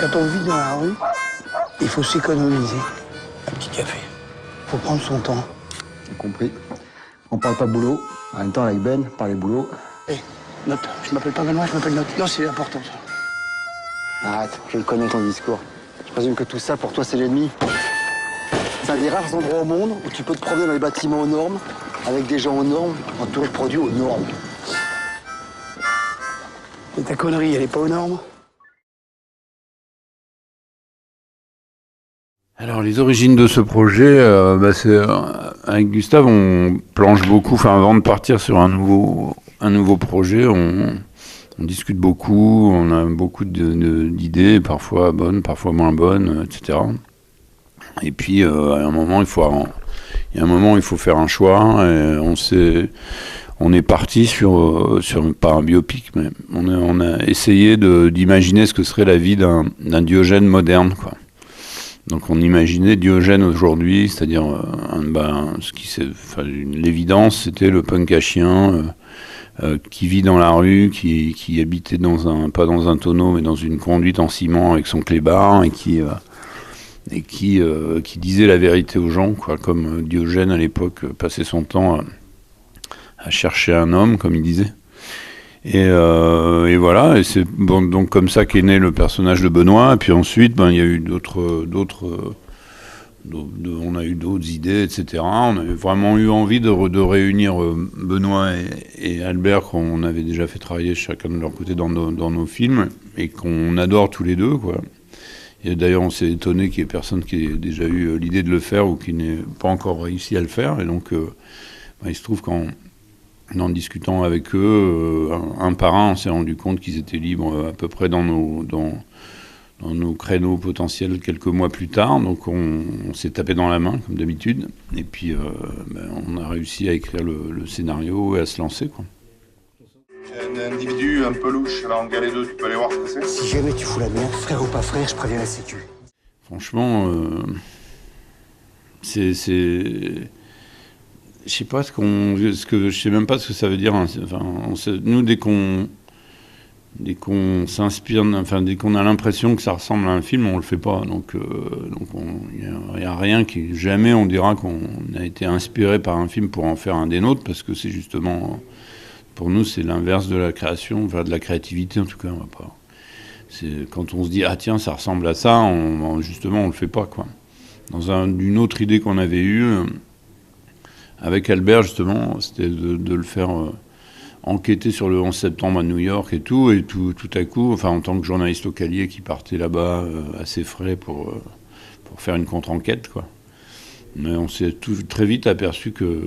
Quand on vit dans la rue, il faut s'économiser. Un petit café. Faut prendre son temps. J'ai compris. On parle pas boulot. En même temps, avec Ben, parler boulot. Hé, Note. Je m'appelle pas Benoît, je m'appelle Note. Non, c'est important, ça. Arrête, je le connais ton discours. Je présume que tout ça, pour toi, c'est l'ennemi. C'est un des rares endroits au monde où tu peux te promener dans les bâtiments aux normes, avec des gens aux normes, entourés de produits aux normes. Et ta connerie, elle est pas aux normes? Alors les origines de ce projet, c'est avec Gustave, on planche beaucoup. Enfin, avant de partir sur un nouveau projet, on discute beaucoup. On a beaucoup d'idées, parfois bonnes, parfois moins bonnes, etc. Et puis à un moment, il faut faire un choix. Et on est parti sur pas un biopic, mais on a essayé d'imaginer ce que serait la vie d'un Diogène moderne, quoi. Donc on imaginait Diogène aujourd'hui, c'est-à-dire l'évidence, c'était le punk à chien qui vit dans la rue, qui habitait pas dans un tonneau, mais dans une conduite en ciment avec son clébard, et qui disait la vérité aux gens, quoi, comme Diogène à l'époque passait son temps à chercher un homme, comme il disait. Et voilà, et c'est donc comme ça qu'est né le personnage de Benoît. Et puis ensuite, il y a eu on a eu d'autres idées, etc. On avait vraiment eu envie de réunir Benoît et Albert, qu'on avait déjà fait travailler chacun de leur côté dans nos films, et qu'on adore tous les deux, quoi. Et d'ailleurs, on s'est étonné qu'il y ait personne qui ait déjà eu l'idée de le faire ou qui n'ait pas encore réussi à le faire. Et donc, il se trouve qu'en discutant avec eux, un par un, on s'est rendu compte qu'ils étaient libres à peu près dans nos créneaux potentiels quelques mois plus tard. Donc on s'est tapé dans la main, comme d'habitude. Et puis on a réussi à écrire le scénario et à se lancer, quoi. Il y a un individu un peu louche là en galère 2, tu peux aller voir ce que c'est? Si jamais tu fous la merde, frère ou pas frère, je préviens la sécu. Franchement, c'est je sais pas je sais même pas ce que ça veut dire, hein. Enfin, nous, dès qu'on s'inspire, enfin, dès qu'on a l'impression que ça ressemble à un film, on le fait pas. Donc il y a rien qui, jamais on dira qu'on a été inspiré par un film pour en faire un des nôtres, parce que c'est justement, pour nous, c'est l'inverse de la création, enfin de la créativité en tout cas. On va pas. C'est quand on se dit ah tiens, ça ressemble à ça, justement on le fait pas, quoi. Dans une autre idée qu'on avait eue avec Albert, justement, c'était de le faire enquêter sur le 11 septembre à New York et tout à coup, enfin en tant que journaliste localier qui partait là-bas assez frais pour faire une contre-enquête, quoi. Mais on s'est très vite aperçu que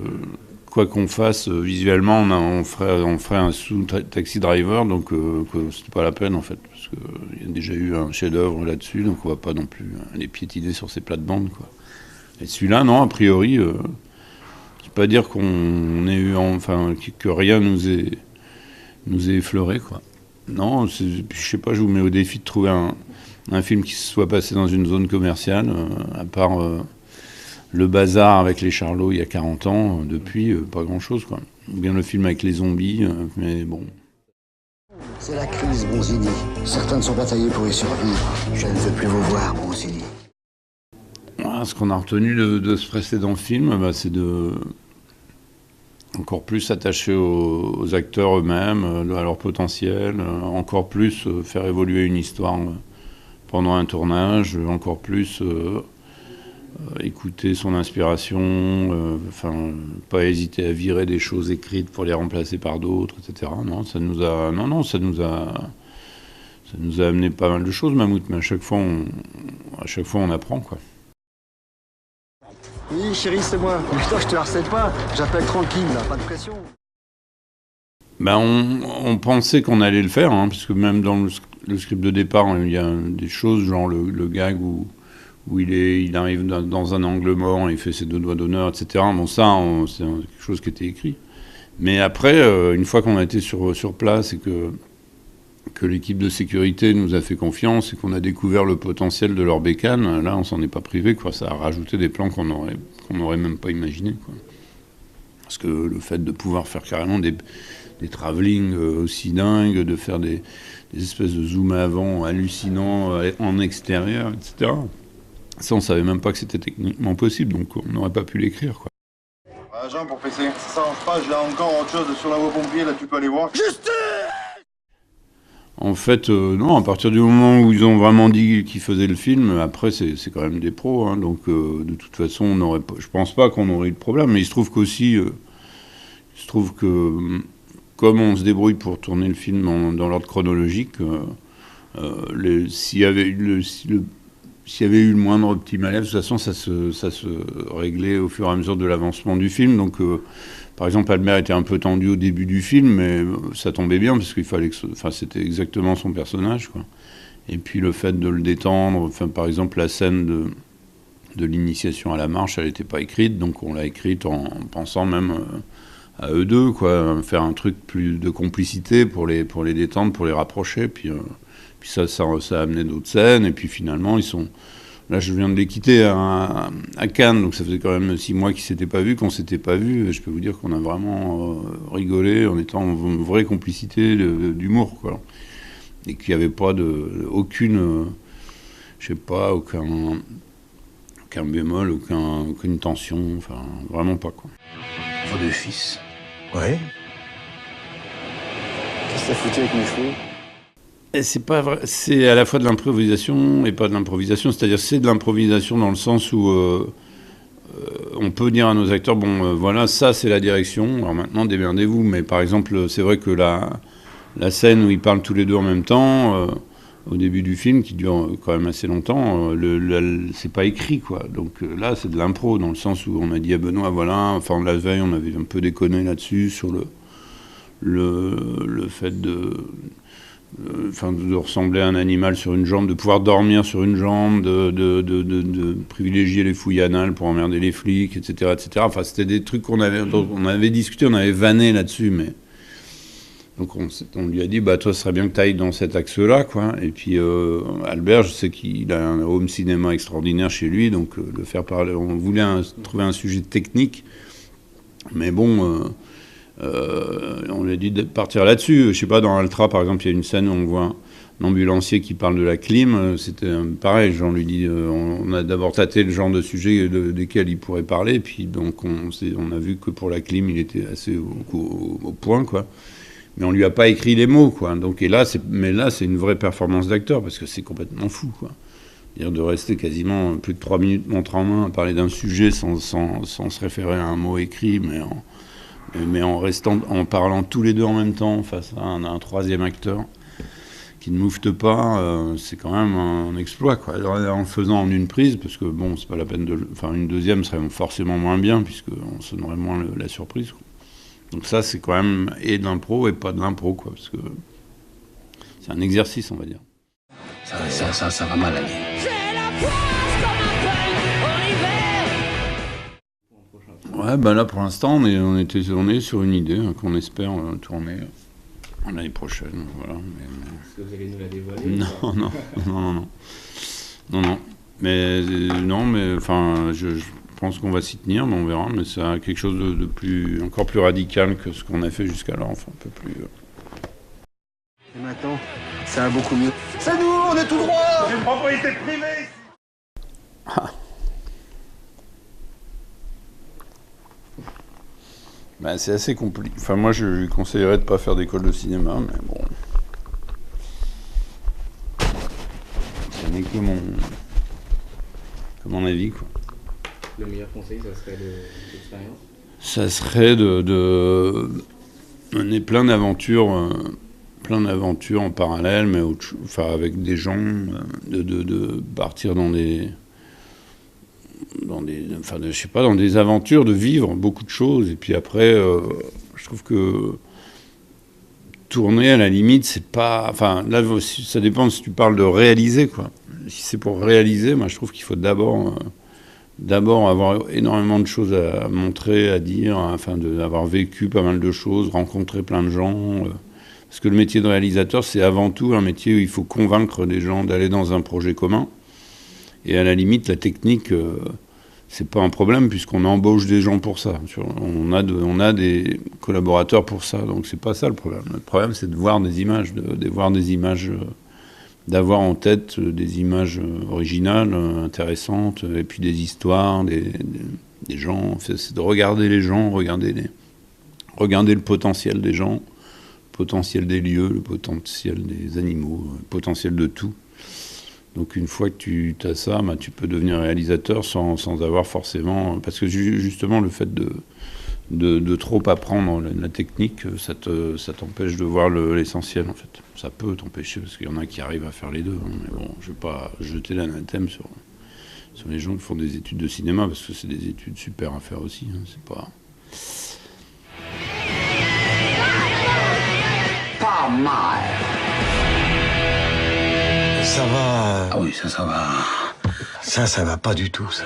quoi qu'on fasse visuellement, on ferait un sous-taxi driver, donc que c'était pas la peine en fait, parce qu'il y a déjà eu un chef-d'œuvre là-dessus, donc on va pas non plus les piétiner sur ces plates-bandes, quoi. Et celui-là, non, a priori. Pas dire qu'on ait eu, enfin, que rien nous ait effleuré, quoi. Non, je sais pas, je vous mets au défi de trouver un film qui se soit passé dans une zone commerciale, à part le bazar avec les Charlots il y a 40 ans, depuis, pas grand-chose, quoi. Ou bien le film avec les zombies, mais bon. C'est la crise, Bonzini. Certains ne sont pas taillés pour y survivre. Je ne veux plus vous voir, Bonzini. Voilà, ce qu'on a retenu de ce précédent film, c'est de encore plus s'attacher aux acteurs eux-mêmes, à leur potentiel, encore plus faire évoluer une histoire pendant un tournage, encore plus écouter son inspiration, pas hésiter à virer des choses écrites pour les remplacer par d'autres, etc. Non, ça nous a amené pas mal de choses, Mammouth, mais à chaque fois on apprend, quoi. Oui, chérie, c'est moi. Putain, je te harcèle pas. J'appelle tranquille, là, pas de pression. On pensait qu'on allait le faire, hein, parce que même dans le script de départ, il y a des choses, genre le gag où il arrive dans un angle mort, il fait ses 2 doigts d'honneur, etc. Bon, ça, c'est quelque chose qui était écrit. Mais après, une fois qu'on a été sur place et que l'équipe de sécurité nous a fait confiance et qu'on a découvert le potentiel de leur bécane, là, on s'en est pas privé, quoi. Ça a rajouté des plans qu'on n'aurait même pas imaginé, quoi. Parce que le fait de pouvoir faire carrément travelling aussi dingues, de faire des espèces de zoom avant hallucinants en extérieur, etc. Ça, on savait même pas que c'était techniquement possible, donc on n'aurait pas pu l'écrire, quoi. Jean, pour PC, ça s'arrange pas, j'ai encore autre chose sur la voie pompier, là tu peux aller voir. En fait, non, à partir du moment où ils ont vraiment dit qu'ils faisaient le film, après c'est quand même des pros, hein, donc de toute façon, je pense pas qu'on aurait eu de problème, mais il se trouve qu'aussi, comme on se débrouille pour tourner le film dans l'ordre chronologique, s'il y avait eu le moindre petit malaise, de toute façon, ça se réglait au fur et à mesure de l'avancement du film. Donc, par exemple, Albert était un peu tendu au début du film, mais ça tombait bien parce qu'il fallait c'était exactement son personnage, quoi. Et puis le fait de le détendre, par exemple, la scène de l'initiation à la marche, elle n'était pas écrite, donc on l'a écrite en pensant même à eux deux, quoi, faire un truc plus de complicité pour les détendre, pour les rapprocher, puis ça a amené d'autres scènes, et puis finalement, ils sont... Là, je viens de les quitter à Cannes, donc ça faisait quand même 6 mois qu'on s'était pas vus, et je peux vous dire qu'on a vraiment rigolé en étant en vraie complicité d'humour, quoi. Et qu'il n'y avait pas aucune bémol, aucune tension, enfin, vraiment pas, quoi. Vos 2 fils. Ouais. Qu'est-ce que t'as foutu avec mes cheveux? Et c'est pas vrai, c'est à la fois de l'improvisation et pas de l'improvisation, c'est-à-dire c'est de l'improvisation dans le sens où on peut dire à nos acteurs, voilà, ça c'est la direction, alors maintenant démerdez-vous, mais par exemple, c'est vrai que la scène où ils parlent tous les deux en même temps, au début du film, qui dure quand même assez longtemps, c'est pas écrit, quoi. Donc là, c'est de l'impro, dans le sens où on a dit à Benoît, voilà, enfin la veille, on avait un peu déconné là-dessus, sur le fait de ressembler à un animal sur une jambe, de pouvoir dormir sur une jambe, de privilégier les fouilles anales pour emmerder les flics, etc., etc. Enfin, c'était des trucs dont on avait discuté, on avait vanné là-dessus, mais... Donc on lui a dit, toi, ce serait bien que tu ailles dans cet axe-là, quoi. Et puis Albert, je sais qu'il a un home cinéma extraordinaire chez lui, donc le faire parler, on voulait trouver un sujet technique, mais bon... on lui a dit de partir là-dessus. Je sais pas, dans Altra, par exemple, il y a une scène où on voit un ambulancier qui parle de la clim. C'était pareil, Jean lui dit, on a d'abord tâté le genre de sujet desquels il pourrait parler, puis donc on a vu que pour la clim, il était assez au point, quoi. Mais on lui a pas écrit les mots, quoi. Donc, mais là, c'est une vraie performance d'acteur, parce que c'est complètement fou, quoi. C'est-à-dire de rester quasiment plus de 3 minutes montre en main à parler d'un sujet sans se référer à un mot écrit, mais en parlant tous les deux en même temps face à un troisième acteur qui ne moufte pas, c'est quand même un exploit, quoi. En le faisant en une prise, parce que bon, c'est pas la peine une deuxième serait forcément moins bien, puisqu'on sonnerait moins la surprise, quoi. Donc ça, c'est quand même et de l'impro et pas de l'impro, quoi, parce que c'est un exercice, on va dire. Ça va mal aller. Ouais, là pour l'instant on est sur une idée qu'on espère tourner l'année prochaine, voilà. Est-ce que vous allez nous la dévoiler? Non. Mais enfin, je pense qu'on va s'y tenir, mais on verra. Mais c'est quelque chose de encore plus radical que ce qu'on a fait jusqu'alors, enfin un peu plus. Et maintenant, ça va beaucoup mieux. C'est nous, on est tout droit. C'est une propriété privée. C'est assez compliqué. Enfin, moi, je lui conseillerais de ne pas faire d'école de cinéma, mais bon. Ça n'est que mon avis, quoi. Le meilleur conseil, ça serait l'expérience? Ça serait de mener plein d'aventures en parallèle, mais avec des gens, de partir dans des aventures, de vivre beaucoup de choses. Et puis après, je trouve que tourner, à la limite, c'est pas... Enfin, là, ça dépend si tu parles de réaliser, quoi. Si c'est pour réaliser, moi, je trouve qu'il faut d'abord avoir énormément de choses à montrer, à dire, afin d'avoir vécu pas mal de choses, rencontrer plein de gens. Parce que le métier de réalisateur, c'est avant tout un métier où il faut convaincre des gens d'aller dans un projet commun. Et à la limite, la technique... c'est pas un problème puisqu'on embauche des gens pour ça. On a des collaborateurs pour ça, donc c'est pas ça le problème. Le problème, c'est de voir des images, d'avoir en tête des images originales, intéressantes, et puis des histoires, des gens. C'est de regarder les gens, regarder le potentiel des gens, le potentiel des lieux, le potentiel des animaux, le potentiel de tout. Donc une fois que tu as ça, bah, tu peux devenir réalisateur sans avoir forcément... Parce que justement, le fait de trop apprendre la technique, ça t'empêche de voir l'essentiel, en fait. Ça peut t'empêcher, parce qu'il y en a qui arrivent à faire les deux. Hein. Mais bon, je ne vais pas jeter l'anathème sur les gens qui font des études de cinéma, parce que c'est des études super à faire aussi. Hein. C'est pas... Pas mal. Ça va. Ah oui, ça va. Ça va pas du tout, ça.